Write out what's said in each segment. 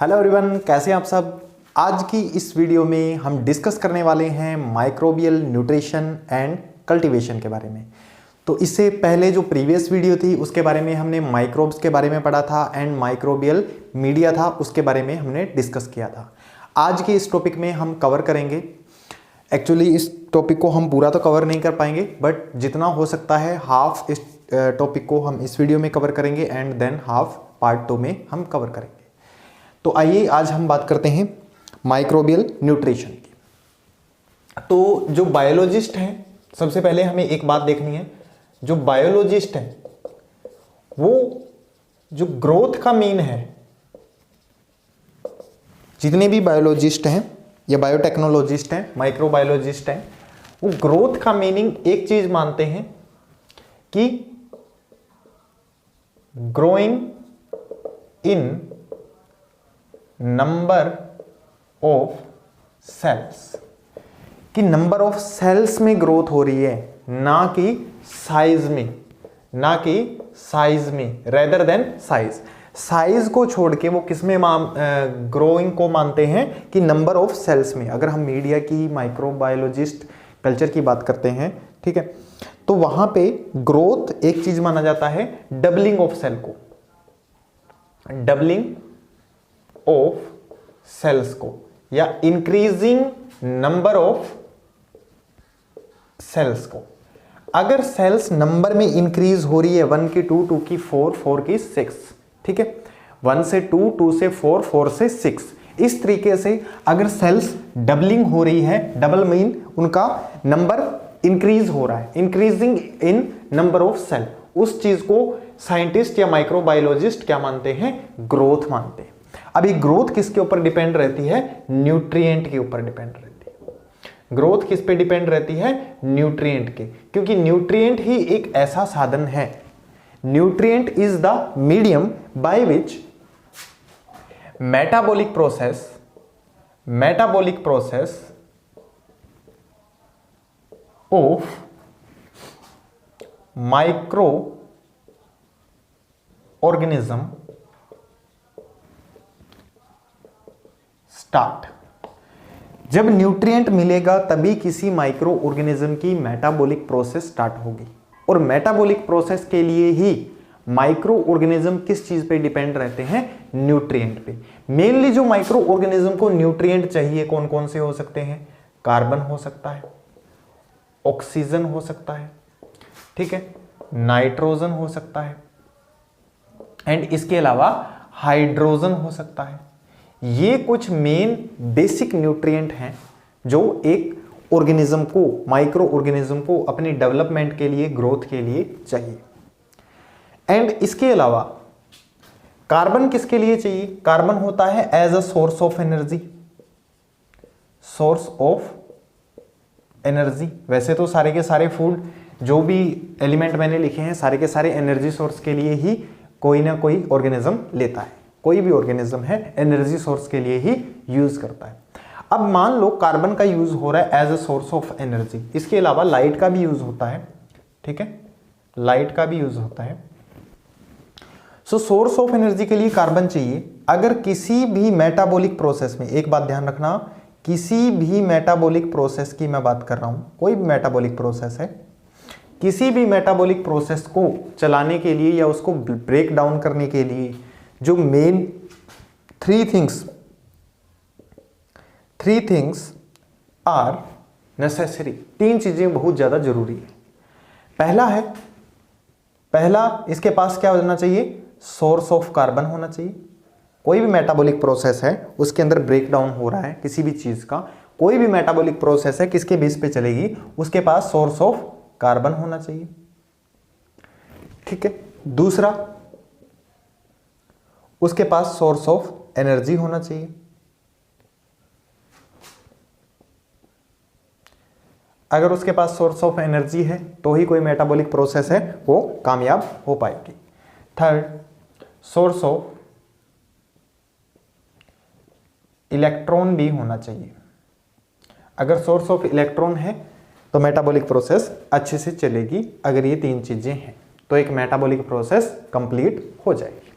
Hello everyone, कैसे हैं आप सब। आज की इस वीडियो में हम डिस्कस करने वाले हैं माइक्रोबियल न्यूट्रिशन एंड कल्टीवेशन के बारे में। तो इससे पहले जो प्रीवियस वीडियो थी उसके बारे में हमने माइक्रोब्स के बारे में पढ़ा था एंड माइक्रोबियल मीडिया था उसके बारे में हमने डिस्कस किया था। आज के इस टॉपिक में हम कवर करेंगे, एक्चुअली इस टॉपिक को हम पूरा तो कवर नहीं कर पाएंगे बट जितना हो सकता है हाफ इस टॉपिक को हम इस वीडियो में कवर करेंगे एंड देन हाफ पार्ट 2 में हम कवर करेंगे। तो आइए आज हम बात करते हैं माइक्रोबियल न्यूट्रिशन की। तो जो बायोलॉजिस्ट हैं, सबसे पहले हमें एक बात देखनी है, जो बायोलॉजिस्ट हैं वो जो ग्रोथ का मीन है, जितने भी बायोलॉजिस्ट हैं या बायोटेक्नोलॉजिस्ट हैं, माइक्रोबायोलॉजिस्ट हैं, वो ग्रोथ का मीनिंग एक चीज मानते हैं कि growing in number of cells, कि नंबर ऑफ सेल्स में ग्रोथ हो रही है, ना कि साइज में, ना कि साइज में, रेदर देन साइज। साइज को छोड़ के वो किसमें ग्रोइंग को मानते हैं कि नंबर ऑफ सेल्स में। अगर हम मीडिया की, माइक्रोबायोलॉजिस्ट, कल्चर की बात करते हैं, ठीक है, तो वहां पे ग्रोथ एक चीज माना जाता है डबलिंग ऑफ सेल को, डबलिंग ऑफ सेल्स को, या इंक्रीजिंग नंबर ऑफ सेल्स को। अगर सेल्स नंबर में इंक्रीज हो रही है 1 की 2, 2 की 4, 4 की 6, ठीक है, 1 से 2, 2 से 4, 4 से 6, इस तरीके से अगर सेल्स डबलिंग हो रही है, डबल मीन उनका नंबर इंक्रीज हो रहा है, increasing in number of cell, उस चीज को साइंटिस्ट या माइक्रोबायोलॉजिस्ट क्या मानते हैं? ग्रोथ मानते हैं। अब ये ग्रोथ किसके ऊपर डिपेंड रहती है? न्यूट्रिएंट के ऊपर डिपेंड रहती है। ग्रोथ किस पे डिपेंड रहती है? न्यूट्रिएंट के, क्योंकि न्यूट्रिएंट ही एक ऐसा साधन है, nutrient is the medium by which metabolic process of micro organism start. जब न्यूट्रिएंट मिलेगा तभी किसी माइक्रो ऑर्गेनिज्म की मेटाबॉलिक प्रोसेस स्टार्ट होगी, और मेटाबॉलिक प्रोसेस के लिए ही माइक्रो ऑर्गेनिज्म किस चीज पे डिपेंड रहते हैं? न्यूट्रिएंट पे। मेनली जो माइक्रो ऑर्गेनिज्म को न्यूट्रिएंट चाहिए कौन कौन से हो सकते हैं? कार्बन हो सकता है, ऑक्सीजन हो सकता है, ठीक है, नाइट्रोजन हो सकता है, एंड इसके अलावा हाइड्रोजन हो सकता है। ये कुछ मेन बेसिक न्यूट्रिएंट हैं जो एक ऑर्गेनिज्म को, माइक्रो ऑर्गेनिज्म को अपनी डेवलपमेंट के लिए, ग्रोथ के लिए चाहिए। एंड इसके अलावा कार्बन किसके लिए चाहिए? कार्बन होता है as a source of energy, source of energy. वैसे तो सारे के सारे फूड, जो भी एलिमेंट मैंने लिखे हैं, सारे के सारे एनर्जी सोर्स के लिए ही कोई ना कोई ऑर्गेनिज्म लेता है, कोई भी ऑर्गेनिज्म है एनर्जी सोर्स के लिए ही यूज करता है। अब मान लो कार्बन का यूज हो रहा है as a source of energy, इसके अलावा लाइट का भी यूज होता है, ठीक है, लाइट का भी यूज होता है। सो सोर्स ऑफ एनर्जी के लिए कार्बन चाहिए। अगर किसी भी मेटाबॉलिक प्रोसेस में, एक बात ध्यान रखना, किसी भी मेटाबॉलिक प्रोसेस की मैं बात कर रहा हूं, कोई भी मेटाबॉलिक प्रोसेस है, किसी भी मेटाबॉलिक प्रोसेस को चलाने के लिए या उसको ब्रेक डाउन करने के लिए जो main three things are necessary, 3 चीजें बहुत ज्यादा जरूरी है। पहला इसके पास क्या होना चाहिए? सोर्स ऑफ कार्बन होना चाहिए। कोई भी मेटाबॉलिक प्रोसेस है उसके अंदर ब्रेक डाउन हो रहा है किसी भी चीज का, कोई भी मेटाबॉलिक प्रोसेस है किसके बेस पे चलेगी? उसके पास सोर्स ऑफ कार्बन होना चाहिए, ठीक है। दूसरा, उसके पास सोर्स ऑफ एनर्जी होना चाहिए। अगर उसके पास सोर्स ऑफ एनर्जी है तो ही कोई मेटाबॉलिक प्रोसेस है वो कामयाब हो पाएगी। थर्ड, सोर्स ऑफ इलेक्ट्रॉन भी होना चाहिए। अगर सोर्स ऑफ इलेक्ट्रॉन है तो मेटाबॉलिक प्रोसेस अच्छे से चलेगी। अगर ये 3 चीजें हैं तो एक मेटाबॉलिक प्रोसेस कंप्लीट हो जाएगी।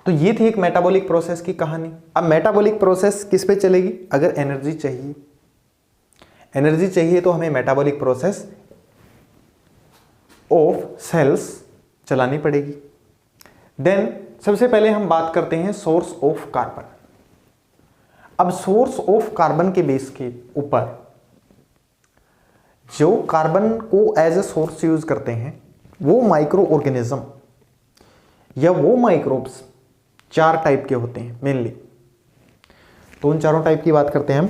तो ये थी एक मेटाबॉलिक प्रोसेस की कहानी। अब मेटाबॉलिक प्रोसेस किस पे चलेगी? अगर एनर्जी चाहिए, एनर्जी चाहिए तो हमें मेटाबॉलिक प्रोसेस ऑफ सेल्स चलानी पड़ेगी। देन सबसे पहले हम बात करते हैं सोर्स ऑफ कार्बन। अब सोर्स ऑफ कार्बन के बेस के ऊपर जो कार्बन को एज ए सोर्स यूज करते हैं वो माइक्रो ऑर्गेनिज्म या वो माइक्रोब्स 4 टाइप के होते हैं मेनली। तो उन चारों टाइप की बात करते हैं हम।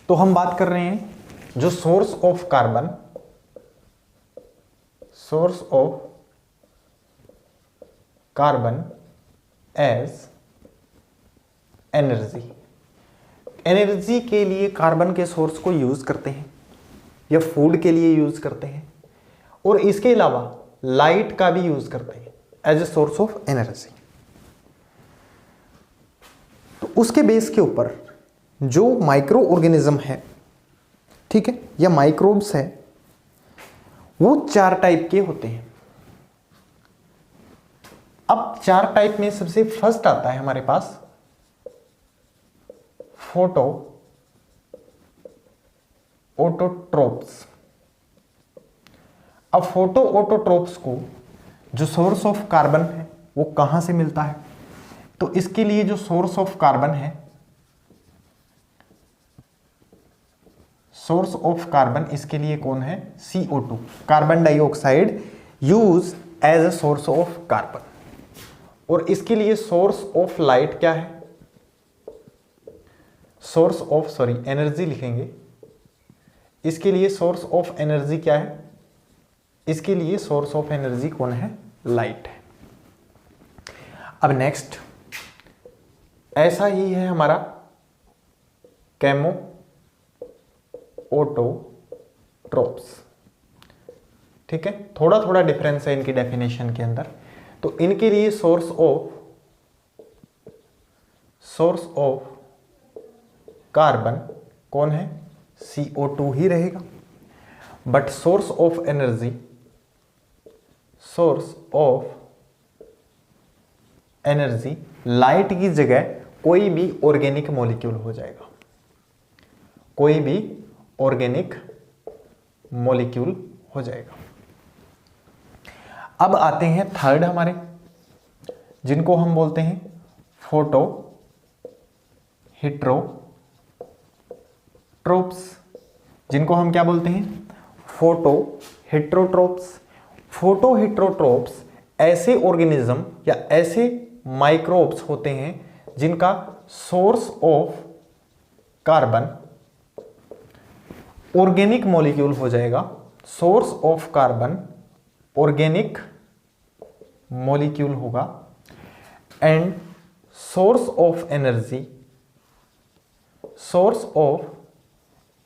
तो हम बात कर रहे हैं जो source of carbon, source of carbon as energy. Energy के लिए कार्बन के सोर्स को यूज करते हैं या फूड के लिए यूज करते हैं, और इसके अलावा लाइट का भी यूज करते हैं as a source of energy. तो उसके बेस के ऊपर जो माइक्रो ऑर्गेनिज्म है, ठीक है, या माइक्रोब्स है, वो 4 टाइप के होते हैं। अब 4 टाइप में सबसे फर्स्ट आता है हमारे पास फोटो ऑटोट्रोप्स। अब फोटो ऑटोट्रोप्स को जो सोर्स ऑफ कार्बन है वो कहां से मिलता है? तो इसके लिए जो सोर्स ऑफ कार्बन है, सोर्स ऑफ कार्बन इसके लिए कौन है? CO2, carbon dioxide use as a source of carbon. और इसके लिए सोर्स ऑफ लाइट क्या है? सोर्स ऑफ एनर्जी लिखेंगे। इसके लिए सोर्स ऑफ एनर्जी क्या है? इसके लिए सोर्स ऑफ एनर्जी कौन है? लाइट है। अब नेक्स्ट ऐसा ही है हमारा केमो ऑटोट्रोप्स, ठीक है, थोड़ा थोड़ा डिफरेंस है इनकी डेफिनेशन के अंदर। तो इनके लिए सोर्स ऑफ कार्बन कौन है? CO2 ही रहेगा। But source of energy light की जगह कोई भी ऑर्गेनिक मॉलिक्यूल हो जाएगा, कोई भी ऑर्गेनिक मॉलिक्यूल हो जाएगा। अब आते हैं थर्ड हमारे, जिनको हम बोलते हैं फोटो हेट्रोट्रोप्स, जिनको हम क्या बोलते हैं? फोटो हेट्रोट्रोप्स। फोटो हेट्रोट्रोप्स ऐसे ऑर्गेनिज्म या ऐसे माइक्रोब्स होते हैं जिनका source of carbon organic molecule हो जाएगा। Source of carbon organic molecule होगा। एंड सोर्स ऑफ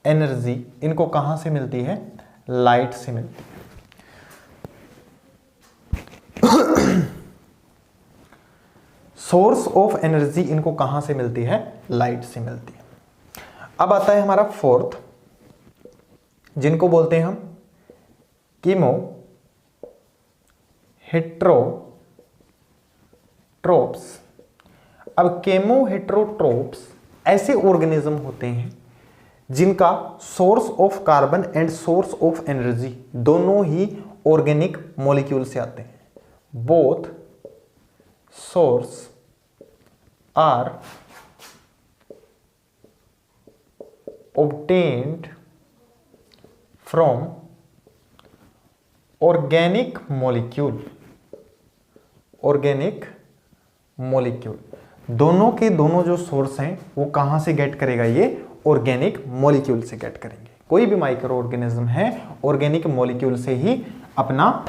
एनर्जी इनको कहां से मिलती है? लाइट से मिलती है। सोर्स ऑफ एनर्जी इनको कहां से मिलती है? लाइट से मिलती है। अब आता है हमारा फोर्थ, जिनको बोलते हैं हम कीमो हेट्रोट्रोप्स। अब केमो हेट्रोट्रोप्स ऐसे ऑर्गेनिज्म होते हैं जिनका source of carbon and source of energy दोनों ही ऑर्गेनिक मॉलिक्यूल से आते हैं। Both source are obtained from organic molecule। दोनों के दोनों जो सोर्स हैं वो कहां से गेट करेगा? ये ऑर्गेनिक मॉलिक्यूल से गेट करेंगे। कोई भी माइक्रो ऑर्गेनिज्म है ऑर्गेनिक मॉलिक्यूल से ही अपना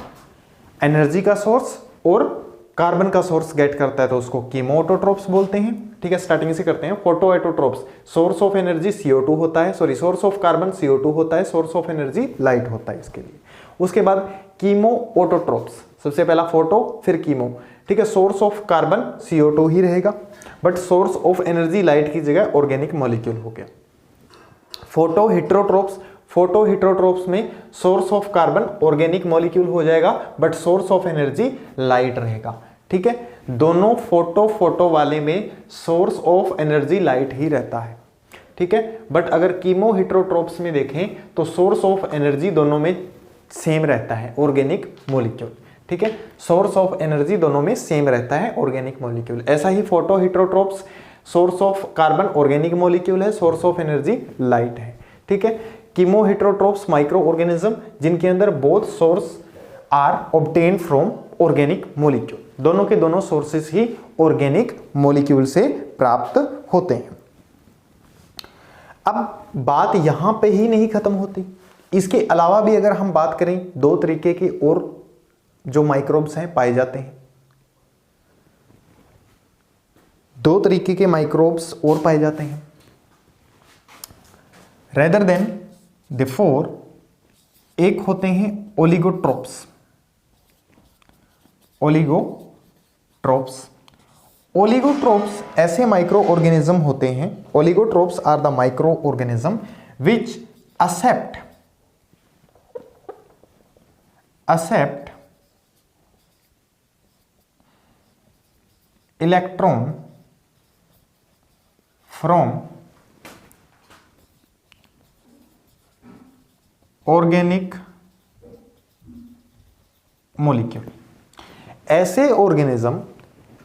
एनर्जी का सोर्स और कार्बन का सोर्स गेट करता है, तो उसको कीमो ऑटोट्रोप्स बोलते हैं। ठीक है, स्टार्टिंग से करते हैं। Photo autotrophs, source of energy CO2 होता है, सोर्स ऑफ कार्बन CO2 होता है, सोर्स ऑफ एनर्जी लाइट होता है इसके लिए। उसके बाद कीमो ऑटोट्रोप्स, सबसे पहला फोटो फिर कीमो, ठीक है, सोर्स ऑफ कार्बन CO2 ही रहेगा, but source of energy light की जगह ऑर्गेनिक मॉलिक्यूल हो गया। फोटो हेट्रोट्रोप्स, फोटो हिट्रोट्रोप्स में source of carbon organic molecule हो जाएगा, but source of energy light रहेगा। ठीक है, दोनों फोटो वाले में सोर्स ऑफ एनर्जी लाइट ही रहता है। ठीक है, बट अगर कीमो हिट्रोट्रोप्स में देखें तो सोर्स ऑफ एनर्जी दोनों में सेम रहता है, ऑर्गेनिक मॉलिक्यूल। ठीक है, सोर्स ऑफ एनर्जी दोनों में सेम रहता है, ऑर्गेनिक मॉलिक्यूल। ऐसा ही photoheterotrophs source of carbon organic molecule है, सोर्स ऑफ एनर्जी लाइट है। ठीक है, कीमो हिट्रोट्रोप्स माइक्रो ऑर्गेनिज्म जिनके अंदर both source are obtained from organic molecule, दोनों के दोनों सोर्सेस ही ऑर्गेनिक मॉलिक्यूल से प्राप्त होते हैं। अब बात यहां पे ही नहीं खत्म होती, इसके अलावा भी अगर हम बात करें, दो तरीके के और जो माइक्रोब्स हैं पाए जाते हैं, दो तरीके के माइक्रोब्स और पाए जाते हैं। रेदर देन द फोर, एक होते हैं ओलिगोट्रोप्स। ओलिगोट्रोप्स ऐसे माइक्रो ऑर्गेनिज्म होते हैं, oligotrophs are the microorganism which accept electron from organic molecule। ऐसे ऑर्गेनिज्म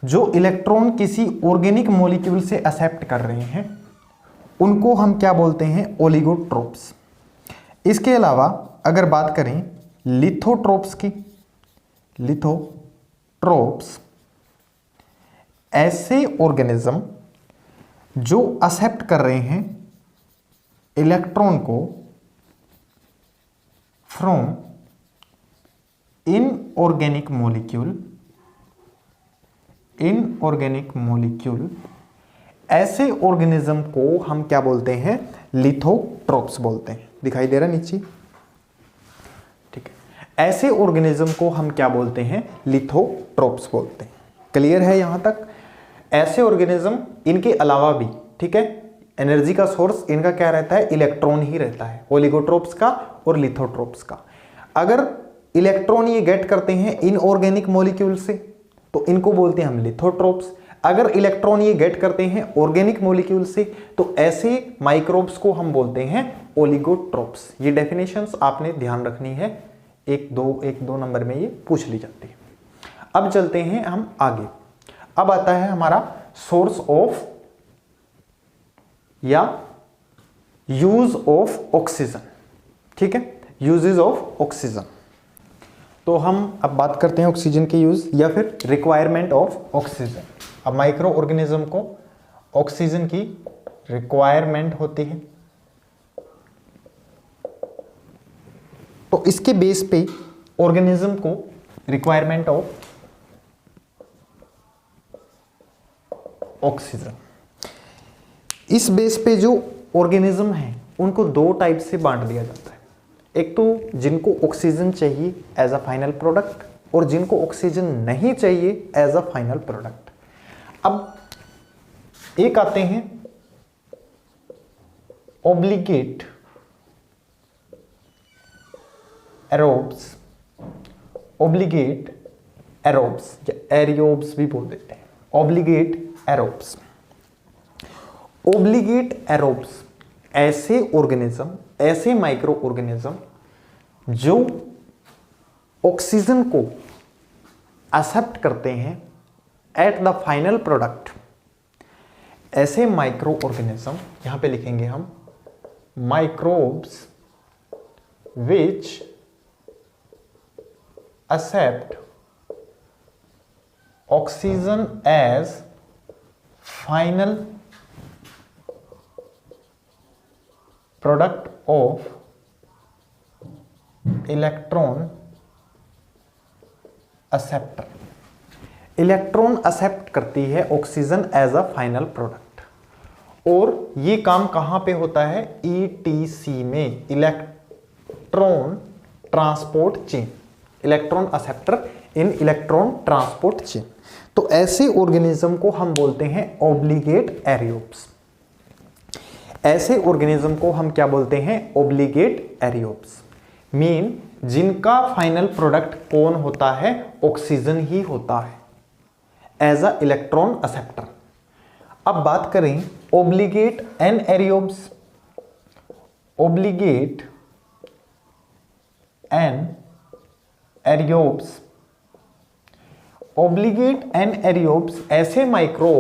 जो इलेक्ट्रॉन किसी ऑर्गेनिक मॉलिक्यूल से एक्सेप्ट कर रहे हैं उनको हम क्या बोलते हैं, ओलिगोट्रोप्स। इसके अलावा अगर बात करें लिथोट्रोप्स की, लिथोट्रोप्स ऐसे ऑर्गेनिज्म जो एक्सेप्ट कर रहे हैं इलेक्ट्रॉन को फ्रॉम इनऑर्गेनिक मॉलिक्यूल, ऐसे ऑर्गेनिज्म को हम क्या बोलते हैं, लिथोट्रोप्स बोलते हैं। दिखाई दे रहा है नीचे? ठीक है, ऐसे ऑर्गेनिज्म को हम क्या बोलते हैं, लिथोट्रोप्स बोलते हैं। क्लियर है यहां तक? ऐसे ऑर्गेनिज्म, इनके अलावा भी, ठीक है, एनर्जी का सोर्स इनका क्या रहता है, इलेक्ट्रॉन ही रहता है, ओलिगोट्रोप्स का और लिथोट्रोप्स का। अगर इलेक्ट्रॉन ये गेट करते हैं इनऑर्गेनिक मॉलिक्यूल से तो इनको बोलते हैं हम लिथोट्रोप्स। अगर इलेक्ट्रॉन ये गेट करते हैं ऑर्गेनिक मॉलिक्यूल से तो ऐसे माइक्रोब्स को हम बोलते हैं ओलिगोट्रोप्स। ये डेफिनेशंस आपने ध्यान रखनी है, एक दो नंबर में ये पूछ ली जाती है। अब चलते हैं हम आगे। अब आता है हमारा सोर्स ऑफ या यूज ऑफ ऑक्सीजन। ठीक है, यूजेस ऑफ ऑक्सीजन। तो हम अब बात करते हैं ऑक्सीजन के यूज या फिर रिक्वायरमेंट ऑफ ऑक्सीजन। अब माइक्रो ऑर्गेनिज्म को ऑक्सीजन की रिक्वायरमेंट होती है, तो इसके बेस पे ऑर्गेनिज्म को रिक्वायरमेंट ऑफ ऑक्सीजन, इस बेस पे जो ऑर्गेनिज्म है उनको दो टाइप से बांट दिया जाता है। एक तो जिनको ऑक्सीजन चाहिए एज अ फाइनल प्रोडक्ट और जिनको ऑक्सीजन नहीं चाहिए एज अ फाइनल प्रोडक्ट। अब एक आते हैं ऑब्लिगेट एरोब्स, ऑब्लिगेट एरोब्स या एरियोब्स भी बोल देते हैं, ऑब्लिगेट एरोब्स। ऑब्लिगेट एरोब्स ऐसे ऑर्गेनिज्म, ऐसे माइक्रो ऑर्गेनिज्म जो ऑक्सीजन को एक्सेप्ट करते हैं एट द फाइनल प्रोडक्ट, ऐसे माइक्रो ऑर्गेनिज्म यहां पे लिखेंगे हम microbes which accept oxygen as final product of electron acceptor. Electron accept करती है oxygen as a final product, और ये काम कहां पे होता है, ईटीसी में, electron transport chain, electron acceptor in electron transport chain. तो ऐसे ऑर्गेनिज्म को हम बोलते हैं ऑब्लिगेट एरियोब्स। ऐसे ऑर्गेनिज्म को हम क्या बोलते हैं? ओब्लिगेट एरियोब्स। मीन जिनका फाइनल प्रोडक्ट कौन होता है? ऑक्सीजन ही होता है एज अ इलेक्ट्रॉन एक्सेप्टर। अब बात करें ओब्लिगेट एनएरियोब्स। ओब्लिगेट एनएरियोब्स, ओब्लिगेट एनएरियोब्स ऐसे micro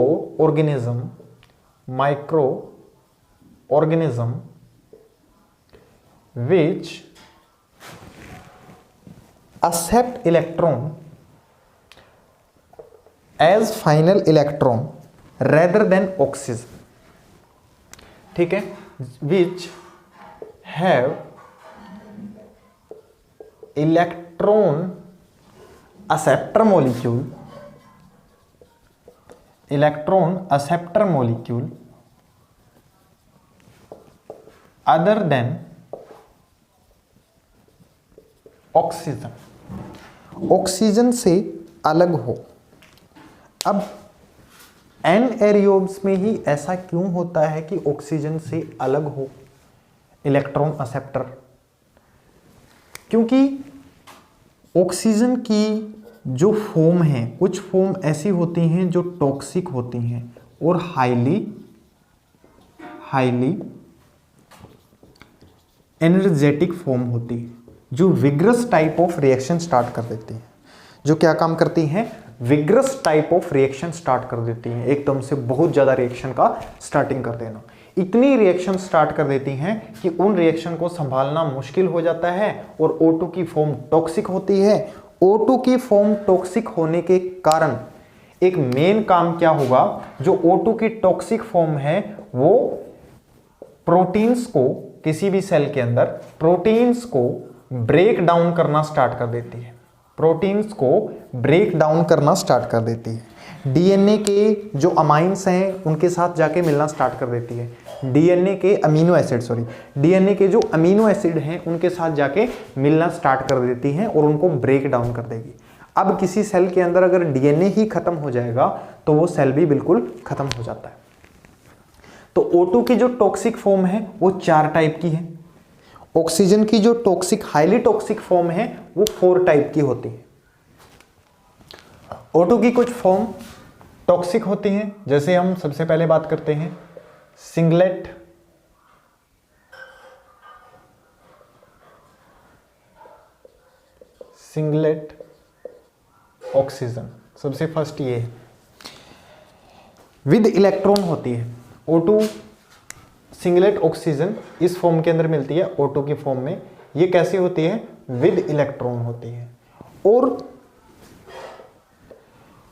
organism which accept electron as final electron rather than oxygen, ठीक है, which have electron acceptor molecule other than oxygen से अलग हो। अब एनएरियोब्स में ही ऐसा क्यों होता है कि ऑक्सीजन से अलग हो इलेक्ट्रॉन एक्सेप्टर? क्योंकि ऑक्सीजन की जो फॉर्म है, कुछ फॉर्म ऐसी होती हैं जो टॉक्सिक होती हैं और हाईली एनर्जेटिक फॉर्म होती है, जो vigorous type of reaction start कर देती हैं। जो क्या काम करती हैं? Vigorous type of reaction start कर देती हैं, एकदम से बहुत ज़्यादा रिएक्शन का स्टार्टिंग कर देना। इतनी रिएक्शन स्टार्ट कर देती हैं कि उन रिएक्शन को संभालना मुश्किल हो जाता है और O2 की फॉर्म टॉक्सिक होती है। O2 की फॉर्म टॉक्सिक होने के कारण एक मेन काम क्या होगा? जो O2 की टॉक्सिक फॉर्म है वो प्रोटीन्स को, किसी भी सेल के अंदर प्रोटीन्स को ब्रेक डाउन करना स्टार्ट कर देती है, प्रोटीन्स को ब्रेक डाउन करना स्टार्ट कर देती है। डीएनए के जो अमाइंस हैं उनके साथ जाके मिलना स्टार्ट कर देती है। डीएनए के जो अमीनो एसिड हैं उनके साथ जाके मिलना स्टार्ट कर देती हैं और उनको ब्रेक डाउन कर देगी। अब किसी सेल के अंदर अगर डीएनए ही खत्म हो जाएगा तो वो सेल भी बिल्कुल खत्म हो जाता है। तो O2 की जो टॉक्सिक फॉर्म है वो 4 टाइप की है। ऑक्सीजन की जो टॉक्सिक, हाईली टॉक्सिक फॉर्म है वो 4 टाइप की होती है। O2 की कुछ फॉर्म टॉक्सिक होती हैं, जैसे हम सबसे पहले बात करते हैं सिंगलेट ऑक्सीजन, सबसे फर्स्ट ये है। विद इलेक्ट्रॉन होती है O2, सिंगलेट ऑक्सीजन इस फॉर्म के अंदर मिलती है O2 की फॉर्म में। ये कैसी होती है? विद इलेक्ट्रॉन होती है। और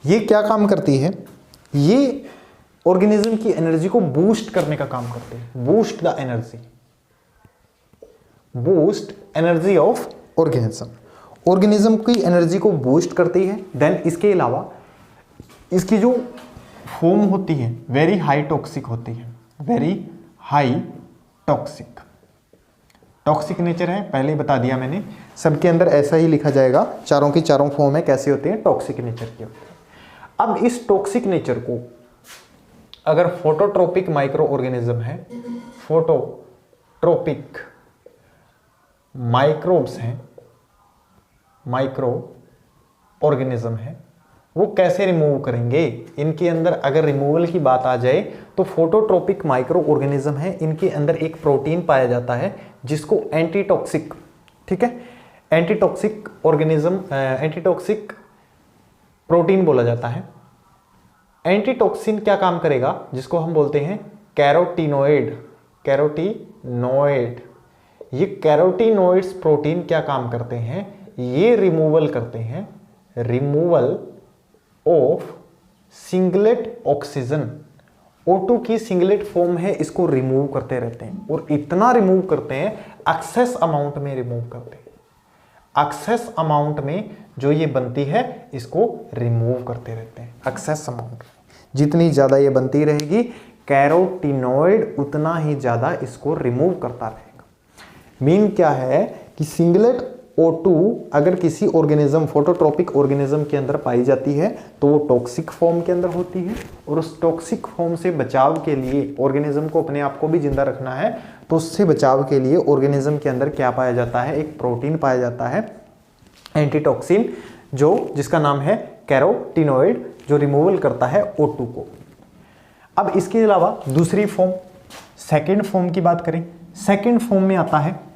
ये क्या काम करती है? ये ऑर्गेनिज्म की एनर्जी को बूस्ट करने का काम करती है। बूस्ट एनर्जी ऑफ ऑर्गेनिज्म की एनर्जी को बूस्ट करती है। देन इसके अलावा इसकी जो फॉर्म होती है वेरी हाई टॉक्सिक होती है, वेरी हाई टॉक्सिक नेचर है, पहले ही बता दिया मैंने। सबके अंदर ऐसा ही लिखा जाएगा, चारों की चारों फॉर्म है कैसी होती है? टॉक्सिक नेचर की होती है। अब इस टॉक्सिक नेचर को अगर फोटोट्रोपिक माइक्रो ऑर्गेनिज्म है, फोटोट्रोपिक माइक्रोब्स हैं, माइक्रो ऑर्गेनिज्म है, वो कैसे रिमूव करेंगे? इनके अंदर अगर रिमूवल की बात आ जाए तो फोटोट्रोपिक माइक्रो ऑर्गेनिज्म है, इनके अंदर एक प्रोटीन पाया जाता है जिसको एंटीटॉक्सिक, ठीक है, एंटीटॉक्सिक प्रोटीन बोला जाता है। एंटीटॉक्सिन क्या काम करेगा? जिसको हम बोलते हैं कैरोटीनोइड। ये कैरोटीनोइड्स प्रोटीन क्या काम करते हैं? ये रिमूवल करते हैं, removal of singlet oxygen. O2 की सिंगलेट फॉर्म है, इसको रिमूव करते रहते हैं और इतना रिमूव करते हैं, एक्सेस अमाउंट में रिमूव करते हैं। एक्सेस अमाउंट में जो ये बनती है इसको रिमूव करते रहते हैं। एक्सेस अमाउंट जितनी ज्यादा ये बनती रहेगी, कैरोटीनोइड उतना ही ज्यादा इसको रिमूव करता रहेगा। मीन क्या है कि सिंगलेट O2 अगर किसी ऑर्गेनिज्म, फोटोट्रोपिक ऑर्गेनिज्म के अंदर पाई जाती है तो वो टॉक्सिक फॉर्म के अंदर होती है, और उस टॉक्सिक फॉर्म से बचाव के लिए, ऑर्गेनिज्म को अपने आप को भी जिंदा रखना है, तो उससे बचाव के लिए ऑर्गेनिज्म के अंदर क्या पाया जाता है, एक प्रोटीन पाया जाता है एंटीटॉक्सिन, जिसका नाम है कैरोटीनॉइड, जो रिमूवल करता है O2 को। अब इसके अलावा दूसरी फॉर्म, सेकेंड फॉर्म की बात करें, सेकेंड फॉर्म में आता है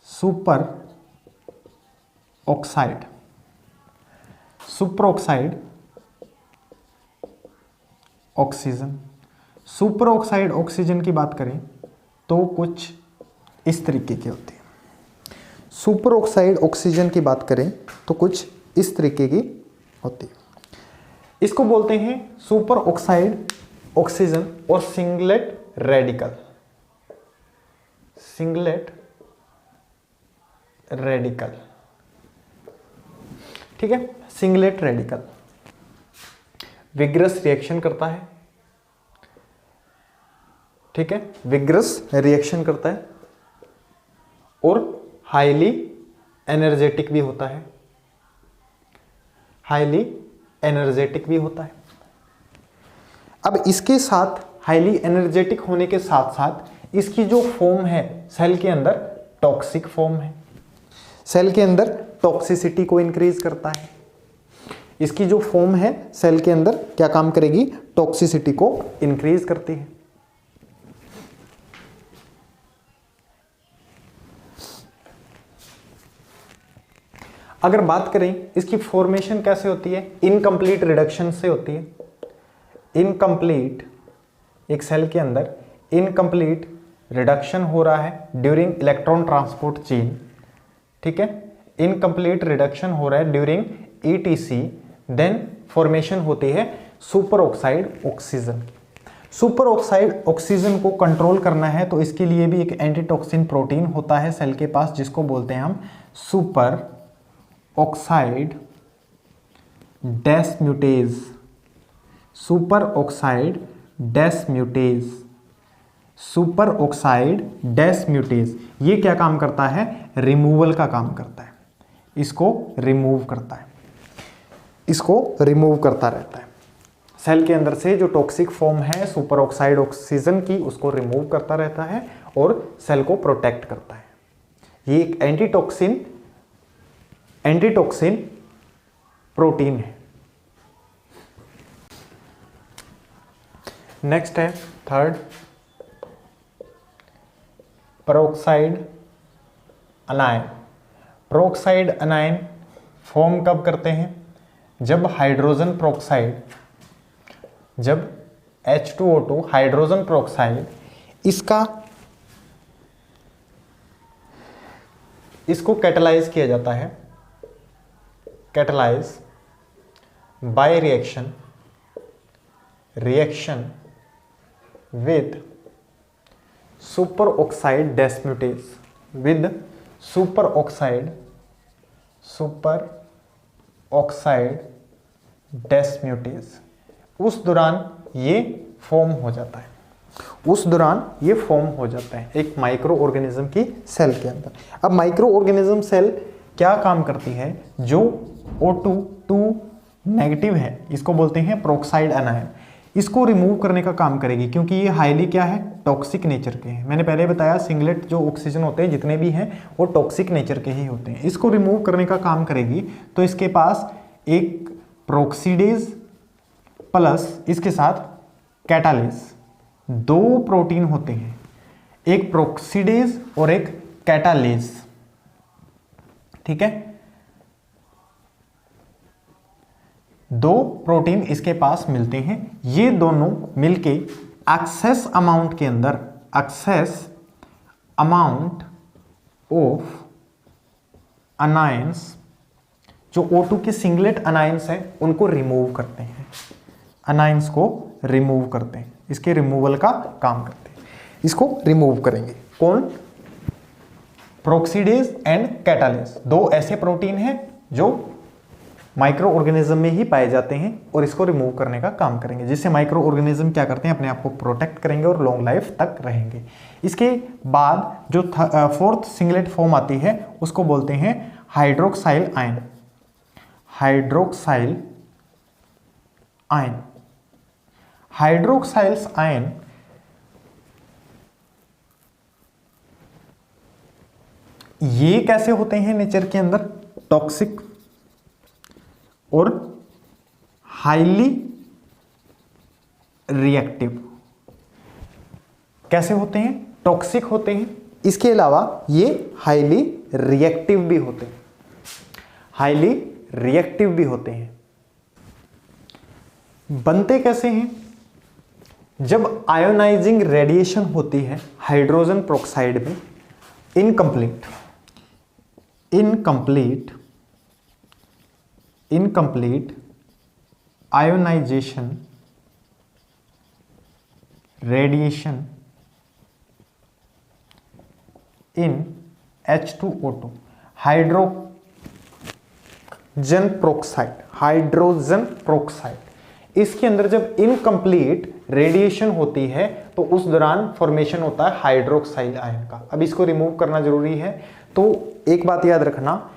super oxide. Super oxide oxygen. Super oxide oxygen की बात करें तो कुछ इस तरीके की होती है। सुपर ऑक्साइड ऑक्सीजन की बात करें तो कुछ इस तरीके की होती है। इसको बोलते हैं सुपर ऑक्साइड ऑक्सीजन और सिंगलेट रेडिकल। सिंगलेट रेडिकल, ठीक है। सिंगलेट रेडिकल विग्रस रिएक्शन करता है, ठीक है, विग्रस रिएक्शन करता है और हाईली एनर्जेटिक भी होता है, हाईली एनर्जेटिक भी होता है। अब इसके साथ हाईली एनर्जेटिक होने के साथ साथ इसकी जो फॉर्म है सेल के अंदर टॉक्सिक फॉर्म है, सेल के अंदर टॉक्सिसिटी को इंक्रीज करता है। इसकी जो फॉर्म है सेल के अंदर क्या काम करेगी, टॉक्सिसिटी को इंक्रीज करती है। अगर बात करें इसकी फॉर्मेशन कैसे होती है, इनकम्प्लीट रिडक्शन से होती है। इनकम्प्लीट, एक सेल के अंदर इनकम्प्लीट रिडक्शन हो रहा है ड्यूरिंग इलेक्ट्रॉन ट्रांसपोर्ट चेन, ठीक है, इनकम्प्लीट रिडक्शन हो रहा है ड्यूरिंग ETC, देन फॉर्मेशन होती है super oxide oxygen. Super oxide oxygen को कंट्रोल करना है तो इसके लिए भी एक एंटीटॉक्सिन प्रोटीन होता है सेल के पास, जिसको बोलते हैं हम super oxide dismutase. Super oxide dismutase, super oxide dismutase, ये क्या काम करता है, रिमूवल का काम करता है। इसको रिमूव करता है, इसको रिमूव करता रहता है। सेल के अंदर से जो टॉक्सिक फॉर्म है सुपर ऑक्साइड ऑक्सीजन की, उसको रिमूव करता रहता है और सेल को प्रोटेक्ट करता है। ये एक एंटीटॉक्सिन प्रोटीन है। नेक्स्ट है थर्ड, पेरोक्साइड अनायन। पेरोक्साइड अनायन फॉर्म कब करते हैं, जब हाइड्रोजन पेरोक्साइड, जब H2O2 हाइड्रोजन पेरोक्साइड इसको कैटलाइज किया जाता है, catalyse by reaction with super oxide dismutase, with super oxide dismutase. उस दौरान ये फॉर्म हो जाता है, उस दौरान ये फॉर्म हो जाता है एक माइक्रो ऑर्गेनिज्म की सेल के अंदर। अब माइक्रो ऑर्गेनिज्म सेल क्या काम करती है, जो O2 नेगेटिव है, इसको बोलते हैं पेरोक्साइड अनायन, इसको रिमूव करने का काम करेगी, क्योंकि ये हाईली क्या है, टॉक्सिक नेचर के हैं। मैंने पहले बताया सिंगलेट जो ऑक्सीजन होते हैं जितने भी हैं वो टॉक्सिक नेचर के ही होते हैं। इसको रिमूव करने का काम करेगी, तो इसके पास एक प्रोक्सीडेज प्लस इसके साथ कैटालेज, दो प्रोटीन होते हैं, एक प्रोक्सीडेज और एक कैटालेज, ठीक है, दो प्रोटीन इसके पास मिलते हैं। ये दोनों मिलके एक्सेस अमाउंट के अंदर, एक्सेस अमाउंट ऑफ अनायंस, जो O2 के सिंगलेट अनायंस हैं उनको रिमूव करते हैं, अनायंस को रिमूव करते हैं, इसके रिमूवल का काम करते हैं। इसको रिमूव करेंगे कौन, प्रोक्सीडेज एंड कैटालेज, दो ऐसे प्रोटीन हैं जो माइक्रो ऑर्गेनिज्म में ही पाए जाते हैं और इसको रिमूव करने का काम करेंगे, जिससे माइक्रो ऑर्गेनिज्म क्या करते हैं, अपने आप को प्रोटेक्ट करेंगे और लॉन्ग लाइफ तक रहेंगे। इसके बाद जो फोर्थ सिंगलेट फॉर्म आती है उसको बोलते हैं hydroxyl ion. Hydroxyl ion, hydroxyls ion ये कैसे होते हैं नेचर के अंदर, टॉक्सिक और हाईली रिएक्टिव। कैसे होते हैं, टॉक्सिक होते हैं, इसके अलावा ये हाईली रिएक्टिव भी होते हैं, हाईली रिएक्टिव भी होते हैं। बनते कैसे हैं, जब आयोनाइजिंग रेडिएशन होती है हाइड्रोजन पेरोक्साइड में, incomplete ionisation radiation in H2O2 hydrogen peroxide, इसके अंदर जब इनकम्प्लीट रेडिएशन होती है तो उस दौरान फॉर्मेशन होता है हाइड्रोक्साइल आयन का। अब इसको रिमूव करना जरूरी है, तो एक बात याद रखना,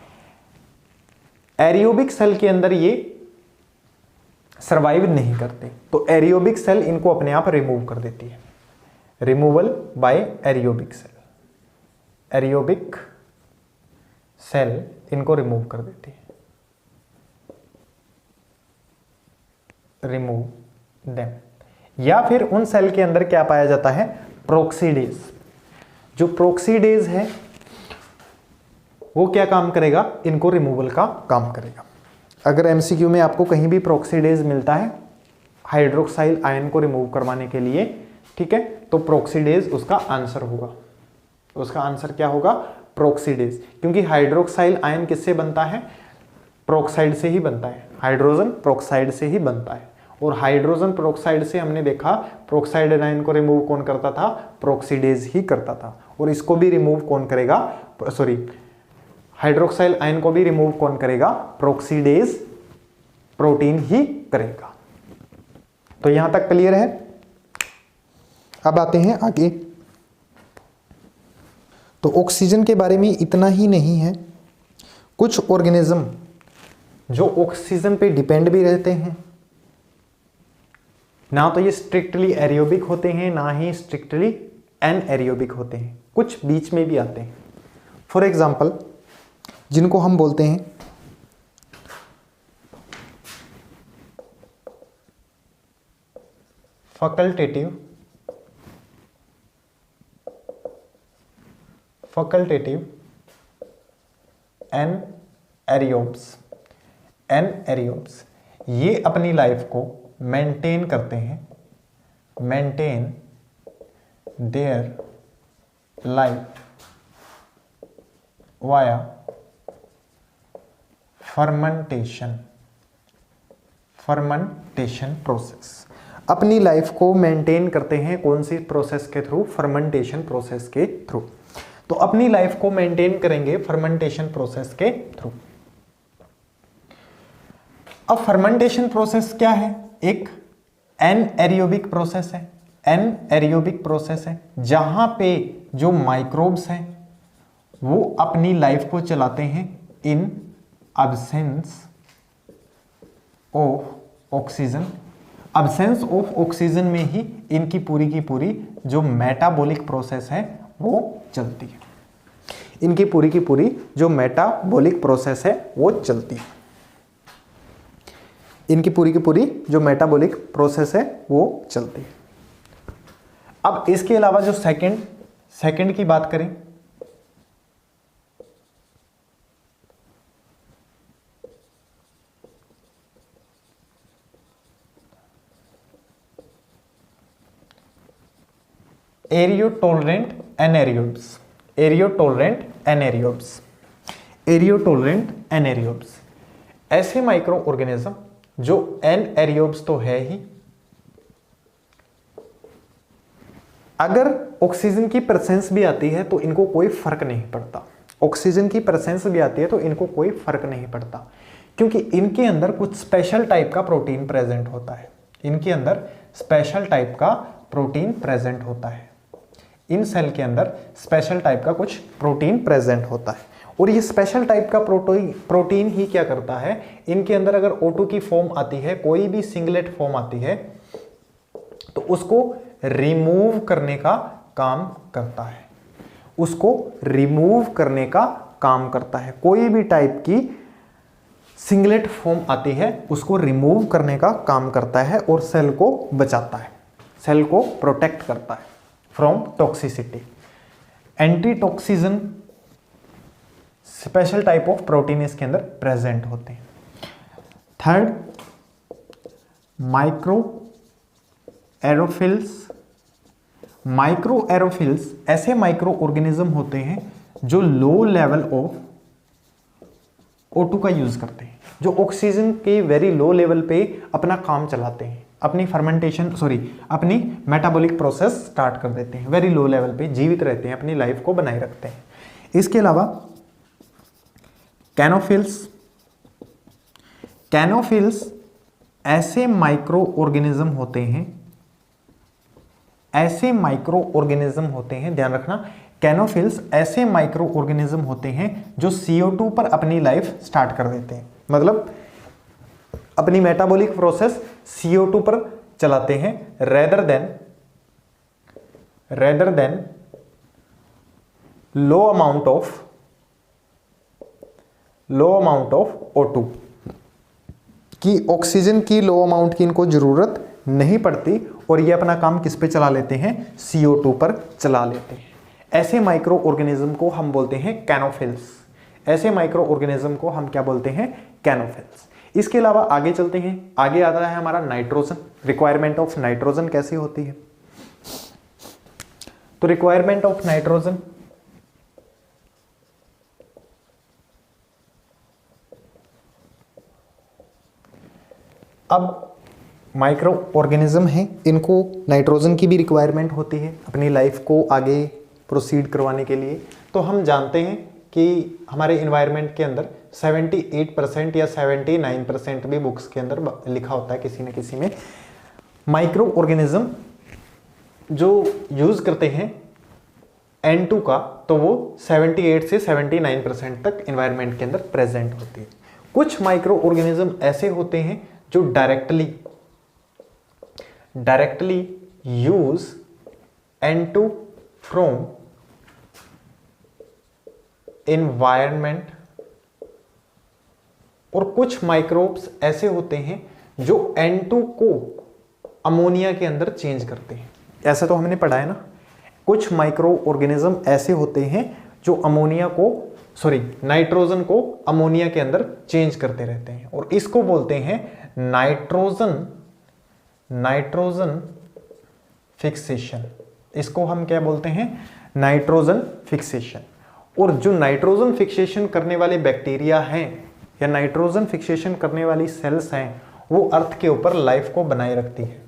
एरियोबिक सेल के अंदर ये सरवाइव नहीं करते, तो एरियोबिक सेल इनको अपने आप रिमूव कर देती है, रिमूवल बाय एरियोबिक सेल। एरियोबिक सेल इनको रिमूव कर देती है, रिमूव देम। या फिर उन सेल के अंदर क्या पाया जाता है, प्रोक्सीडेज। जो प्रोक्सीडेज है वो क्या काम करेगा, इनको रिमूवल का काम करेगा। अगर एमसीक्यू में आपको कहीं भी प्रोक्सीडेज मिलता है हाइड्रोक्साइल आयन को रिमूव करवाने के लिए, ठीक है, तो प्रोक्सीडेज उसका आंसर होगा। उसका आंसर क्या होगा, प्रोक्सीडेज, क्योंकि हाइड्रोक्साइल आयन किससे बनता है, प्रोक्साइड से ही बनता है, हाइड्रोजन पेरोक्साइड से ही बनता है। और हाइड्रोजन पेरोक्साइड से हमने देखा पेरोक्साइड आयन को रिमूव कौन करता था, प्रोक्सीडेज ही करता था। और इसको भी रिमूव कौन करेगा, सॉरी, हाइड्रोक्साइल आयन को भी रिमूव कौन करेगा, प्रोक्सीडेज प्रोटीन ही करेगा। तो यहां तक क्लियर है। अब आते हैं आगे। तो ऑक्सीजन के बारे में इतना ही नहीं है, कुछ ऑर्गेनिज्म जो ऑक्सीजन पे डिपेंड भी रहते हैं, ना तो ये स्ट्रिक्टली एरियोबिक होते हैं ना ही स्ट्रिक्टली एनएरियोबिक होते हैं, कुछ बीच में भी आते हैं। फॉर एग्जाम्पल जिनको हम बोलते हैं फैकल्टेटिव एनएरियोब्स, ये अपनी लाइफ को मेंटेन करते हैं, maintain their life via fermentation process. अपनी लाइफ को मेंटेन करते हैं कौन सी प्रोसेस के थ्रू, फर्मेंटेशन प्रोसेस के थ्रू। तो अपनी लाइफ को मेंटेन करेंगे फर्मेंटेशन प्रोसेस के थ्रू। अब फर्मेंटेशन प्रोसेस क्या है, एक एनएरियोबिक प्रोसेस है। एनएरियोबिक प्रोसेस है जहां पे जो माइक्रोब्स हैं वो अपनी लाइफ को चलाते हैं इन absence of oxygen. Absence of oxygen में ही इनकी पूरी की पूरी जो मेटाबॉलिक प्रोसेस है वो चलती है। इनकी पूरी की पूरी जो मेटाबॉलिक प्रोसेस है वो चलती है। इनकी पूरी की पूरी जो मेटाबॉलिक प्रोसेस है वो चलती है। अब इसके अलावा जो सेकंड की बात करें, एरियोटोलरेंट एनेरियोब्स ऐसे माइक्रो ऑर्गेनिज्म जो एनएरियोब्स तो है ही, अगर ऑक्सीजन की प्रेजेंस भी आती है तो इनको कोई फर्क नहीं पड़ता। ऑक्सीजन की प्रेजेंस भी आती है तो इनको कोई फर्क नहीं पड़ता, क्योंकि इनके अंदर कुछ स्पेशल टाइप का प्रोटीन प्रेजेंट होता है। इनके अंदर स्पेशल टाइप का प्रोटीन प्रेजेंट होता है। इन सेल के अंदर स्पेशल टाइप का कुछ प्रोटीन प्रेजेंट होता है और ये स्पेशल टाइप का प्रोटीन ही क्या करता है, इनके अंदर अगर O2 की फॉर्म आती है, कोई भी सिंगलेट फॉर्म आती है, तो उसको रिमूव करने का काम करता है। उसको रिमूव करने का काम करता है। कोई भी टाइप की सिंगलेट फॉर्म आती है उसको रिमूव करने का काम करता है और सेल को बचाता है, सेल को प्रोटेक्ट करता है from toxicity. Antitoxins special type of protein इसके अंदर प्रेजेंट होते हैं। Third, microaerophiles. Microaerophiles ऐसे माइक्रो ऑर्गेनिज्म होते हैं जो लो लेवल ऑफ O2 का यूज करते हैं, जो ऑक्सीजन के वेरी लो लेवल पे अपना काम चलाते हैं, अपनी अपनी मेटाबॉलिक प्रोसेस स्टार्ट कर देते हैं, वेरी लो लेवल पे जीवित रहते हैं, अपनी लाइफ को बनाए रखते हैं। इसके अलावा कैनोफिल्स। कैनोफिल्स ऐसे माइक्रो ऑर्गेनिज्म होते हैं, ऐसे माइक्रो ऑर्गेनिज्म होते हैं, ध्यान रखना, कैनोफिल्स ऐसे माइक्रो ऑर्गेनिज्म होते हैं जो CO2 पर अपनी लाइफ स्टार्ट कर देते हैं, मतलब अपनी मेटाबॉलिक प्रोसेस CO2 पर चलाते हैं rather than low amount of O2 की, ऑक्सीजन की लो अमाउंट की इनको जरूरत नहीं पड़ती और ये अपना काम किस पे चला लेते हैं, CO2 पर चला लेते हैं। ऐसे माइक्रो ऑर्गेनिज्म को हम बोलते हैं कैनोफिल्स। ऐसे माइक्रो ऑर्गेनिज्म को हम क्या बोलते हैं, कैनोफिल्स। इसके अलावा आगे चलते हैं, आगे आता है हमारा नाइट्रोजन। रिक्वायरमेंट ऑफ नाइट्रोजन कैसी होती है, तो रिक्वायरमेंट ऑफ नाइट्रोजन, अब माइक्रो ऑर्गेनिज्म हैं, इनको नाइट्रोजन की भी रिक्वायरमेंट होती है अपनी लाइफ को आगे प्रोसीड करवाने के लिए। तो हम जानते हैं कि हमारे इन्वायरमेंट के अंदर 78% या 79% भी बुक्स के अंदर लिखा होता है किसी न किसी में, माइक्रो ऑर्गेनिज्म जो यूज करते हैं N2 का, तो वो 78 से 79% तक इन्वायरमेंट के अंदर प्रेजेंट होती है। कुछ माइक्रो ऑर्गेनिज्म ऐसे होते हैं जो directly use N2 from environment, और कुछ माइक्रोब्स ऐसे होते हैं जो N2 को अमोनिया के अंदर चेंज करते हैं। ऐसा तो हमने पढ़ा है ना, कुछ माइक्रो ऑर्गेनिज्म ऐसे होते हैं जो नाइट्रोजन को अमोनिया के अंदर चेंज करते रहते हैं और इसको बोलते हैं नाइट्रोजन फिक्सेशन। इसको हम क्या बोलते हैं, नाइट्रोजन फिक्सेशन। और जो नाइट्रोजन फिक्सेशन करने वाले बैक्टीरिया हैं या नाइट्रोजन फिक्सेशन करने वाली सेल्स हैं, वो अर्थ के ऊपर लाइफ को बनाए रखती है,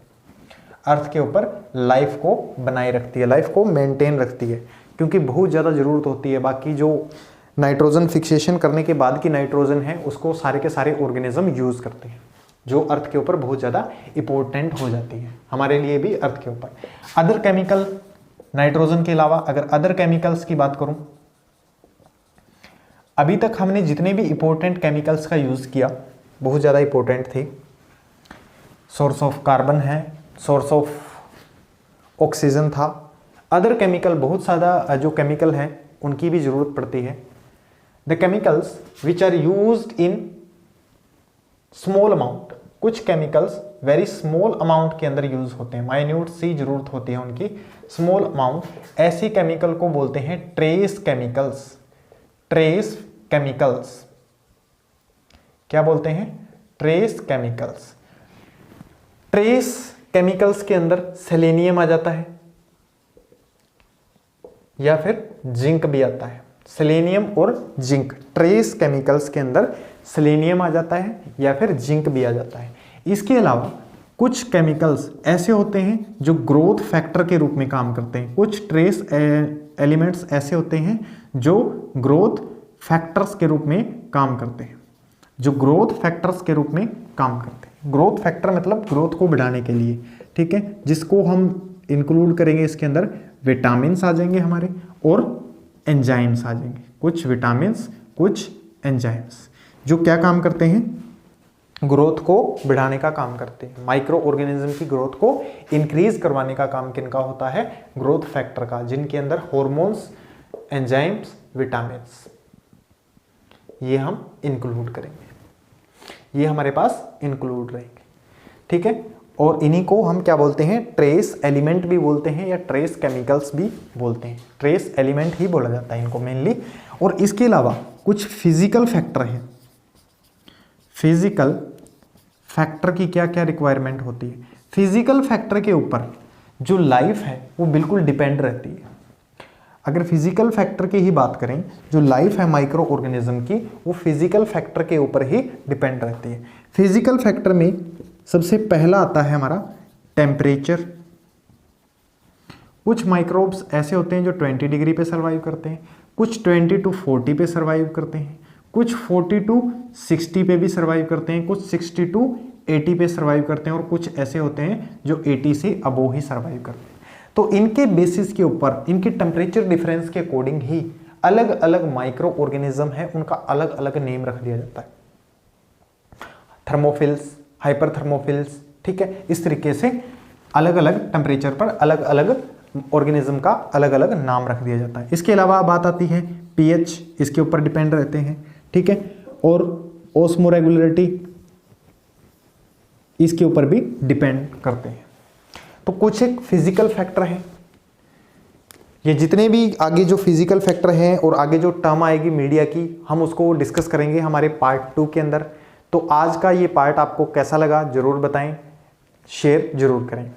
अर्थ के ऊपर लाइफ को बनाए रखती है, लाइफ को मेंटेन रखती है, क्योंकि बहुत ज़्यादा ज़रूरत होती है। बाकी जो नाइट्रोजन फिक्सेशन करने के बाद की नाइट्रोजन है उसको सारे के सारे ऑर्गेनिज्म यूज़ करते हैं, जो अर्थ के ऊपर बहुत ज़्यादा इंपॉर्टेंट हो जाती है, हमारे लिए भी अर्थ के ऊपर। अदर केमिकल, नाइट्रोजन के अलावा अगर अदर केमिकल्स की बात करूं, अभी तक हमने जितने भी इंपॉर्टेंट केमिकल्स का यूज़ किया बहुत ज़्यादा इंपॉर्टेंट थे। सोर्स ऑफ कार्बन है, सोर्स ऑफ ऑक्सीजन था। अदर केमिकल बहुत ज़्यादा जो केमिकल हैं उनकी भी ज़रूरत पड़ती है। The chemicals which are used in small amount, कुछ केमिकल्स वेरी स्मॉल अमाउंट के अंदर यूज होते हैं, माइन्यूट सी जरूरत होती है उनकी, स्मॉल अमाउंट, ऐसी केमिकल को बोलते हैं ट्रेस केमिकल्स। ट्रेस केमिकल्स क्या बोलते हैं, ट्रेस केमिकल्स। ट्रेस केमिकल्स के अंदर सेलेनियम आ जाता है या फिर जिंक भी आता है। सेलेनियम और जिंक, ट्रेस केमिकल्स के अंदर सेलेनियम आ जाता है या फिर जिंक भी आ जाता है। इसके अलावा कुछ केमिकल्स ऐसे होते हैं जो ग्रोथ फैक्टर के रूप में काम करते हैं। कुछ ट्रेस एलिमेंट्स ऐसे होते हैं जो ग्रोथ फैक्टर्स के रूप में काम करते हैं। जो ग्रोथ फैक्टर्स के रूप में काम करते हैं। ग्रोथ फैक्टर मतलब ग्रोथ को बढ़ाने के लिए, ठीक है, जिसको हम इंक्लूड करेंगे इसके अंदर विटामिन्स आ जाएंगे हमारे और एंजाइम्स आ जाएंगे, कुछ विटामिन्स कुछ एंजाइम्स, जो क्या काम करते हैं, ग्रोथ को बढ़ाने का काम करते हैं। माइक्रो ऑर्गेनिज्म की ग्रोथ को इंक्रीज करवाने का काम किनका होता है, ग्रोथ फैक्टर का, जिनके अंदर हॉर्मोन्स, एंजाइम्स, विटामिन्स, ये हम इंक्लूड करेंगे, ये हमारे पास इंक्लूड रहेंगे, ठीक है। और इन्हीं को हम क्या बोलते हैं, ट्रेस एलिमेंट भी बोलते हैं या ट्रेस केमिकल्स भी बोलते हैं। ट्रेस एलिमेंट ही बोला जाता है इनको मेनली। और इसके अलावा कुछ फिजिकल फैक्टर हैं। फिजिकल फैक्टर की क्या क्या रिक्वायरमेंट होती है, फिजिकल फैक्टर के ऊपर जो लाइफ है वो बिल्कुल डिपेंड रहती है। अगर फिजिकल फैक्टर की ही बात करें, जो लाइफ है माइक्रो ऑर्गेनिज्म की, वो फिजिकल फैक्टर के ऊपर ही डिपेंड रहती है। फिजिकल फैक्टर में सबसे पहला आता है हमारा टेम्परेचर। कुछ माइक्रोब्स ऐसे होते हैं जो 20 डिग्री पे सर्वाइव करते हैं, कुछ 20 to 40 पे सर्वाइव करते हैं, कुछ 40 to 60 पे भी सर्वाइव करते हैं, कुछ 60 to 80 पे सर्वाइव करते हैं, और कुछ ऐसे होते हैं जो 80 से अबोव ही सर्वाइव करते हैं। तो इनके बेसिस के ऊपर, इनके टेम्परेचर डिफरेंस के अकॉर्डिंग ही अलग अलग माइक्रो ऑर्गेनिज्म है, उनका अलग अलग नेम रख दिया जाता है। थर्मोफिल्स, हाइपरथर्मोफिल्स, ठीक है, इस तरीके से अलग अलग टेम्परेचर पर अलग अलग ऑर्गेनिज्म का अलग अलग नाम रख दिया जाता है। इसके अलावा बात आती है पीएच, इसके ऊपर डिपेंड रहते हैं, ठीक है, और ऑस्मोरेगुलरिटी इसके ऊपर भी डिपेंड करते हैं। तो कुछ एक फिजिकल फैक्टर है, ये जितने भी आगे जो फिजिकल फैक्टर हैं और आगे जो टर्म आएगी मीडिया की, हम उसको डिस्कस करेंगे हमारे पार्ट 2 के अंदर। तो आज का ये पार्ट आपको कैसा लगा जरूर बताएं, शेयर जरूर करें।